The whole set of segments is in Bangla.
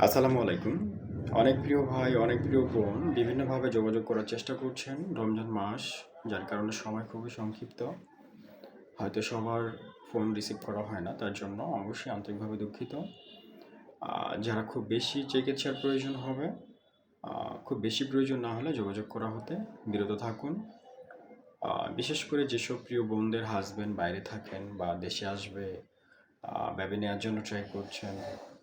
আসসালামু আলাইকুম। অনেক প্রিয় ভাই, অনেক প্রিয় বোন বিভিন্নভাবে যোগাযোগ করার চেষ্টা করছেন। রমজান মাস, যার কারণে সময় খুবই সংক্ষিপ্ত। হয়তো সবার ফোন রিসিভ করা হয় না, তার জন্য অবশ্যই আন্তরিকভাবে দুঃখিত। যারা খুব বেশি চিকিৎসার প্রয়োজন হবে, খুব বেশি প্রয়োজন না হলে যোগাযোগ করা হতে বিরত থাকুন। বিশেষ করে যেসব প্রিয় বোনদের হাসব্যান্ড বাইরে থাকেন বা দেশে আসবে বেবি নেওয়ার জন্য ট্রাই করছেন,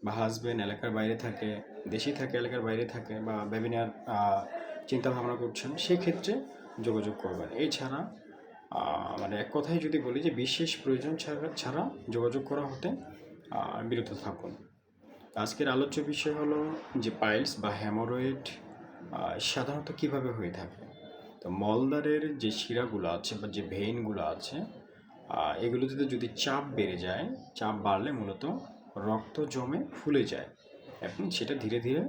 বা হাজবেন্ড এলাকার বাইরে থাকে, দেশেই থাকে, এলাকার বাইরে থাকে, বা বেবি নেওয়ার চিন্তা ভাবনা করছেন, সেক্ষেত্রে যোগাযোগ করবেন। এছাড়া মানে এক কথায় যদি বলি যে বিশেষ প্রয়োজন ছাড়া ছাড়া যোগাযোগ করা হতে বিরত থাকুন। আজকের আলোচ্য বিষয় হলো যে পাইলস বা হ্যামোরয়েড সাধারণত কিভাবে হয়ে থাকে। তো মলদ্বারের যে শিরাগুলো আছে বা যে ভেইনগুলো আছে, এগুলোতে যদি চাপ বেড়ে যায়, চাপ বাড়লে মূলত রক্ত জমে ফুলে যায় এবং সেটা ধীরে ধীরে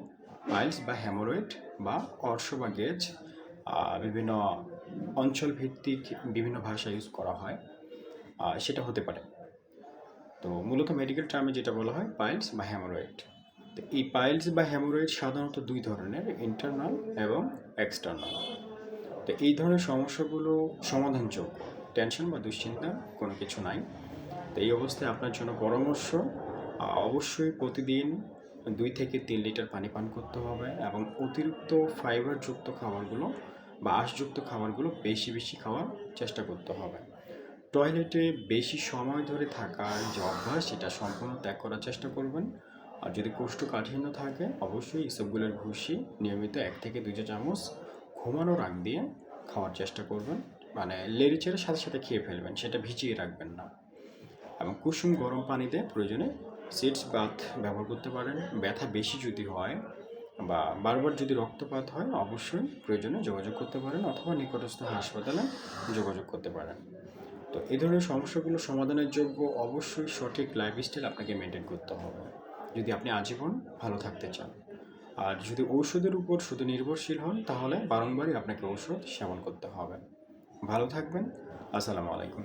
পাইলস বা হ্যামোরয়েড বা অর্শ বা গেজ, বিভিন্ন অঞ্চল ভিত্তিক বিভিন্ন ভাষা ইউজ করা হয়, সেটা হতে পারে। তো মূলত মেডিকেল টার্মে যেটা বলা হয় পাইলস বা হ্যামোরয়েড। তো এই পাইলস বা হ্যামোরয়েড সাধারণত দুই ধরনের, ইন্টারনাল এবং এক্সটার্নাল। তো এই ধরনের সমস্যাগুলো সমাধানযোগ্য, টেনশন বা দুশ্চিন্তার কোনো কিছু নাই। তো এই অবস্থায় আপনার জন্য পরামর্শ, অবশ্যই প্রতিদিন 2 থেকে 3 লিটার পানি পান করতে হবে এবং অতিরিক্ত ফাইবারযুক্ত খাবারগুলো বা আঁশযুক্ত খাবারগুলো বেশি বেশি খাওয়ার চেষ্টা করতে হবে। টয়লেটে বেশি সময় ধরে থাকার যে অভ্যাস, সেটা সম্পূর্ণ ত্যাগ করার চেষ্টা করবেন। আর যদি কোষ্ঠকাঠিন্য থাকে, অবশ্যই ইসবগুলের ভুসি নিয়মিত 1 থেকে 2 চা চামচ ঘুমানোর আগ দিয়ে খাওয়ার চেষ্টা করবেন। মানে লেড়িচেড়ে সাথে সাথে খেয়ে ফেলবেন, সেটা ভিজিয়ে রাখবেন না। এবং কুসুম গরম পানিতে প্রয়োজনে সিডস বাথ ব্যবহার করতে পারেন। ব্যথা বেশি যদি হয় বা বারবার যদি রক্তপাত হয়, অবশ্যই প্রয়োজনে যোগাযোগ করতে পারেন অথবা নিকটস্থ হাসপাতালে যোগাযোগ করতে পারেন। তো এই ধরনের সমস্যাগুলো সমাধানের যোগ্য, অবশ্যই সঠিক লাইফস্টাইল আপনাকে মেনটেন করতে হবে যদি আপনি আজীবন ভালো থাকতে চান। আর যদি ঔষধের উপর শুধু নির্ভরশীল হন, তাহলে বারংবারই আপনাকে ঔষধ সেবন করতে হবে। ভালো থাকবেন। আসসালামু আলাইকুম।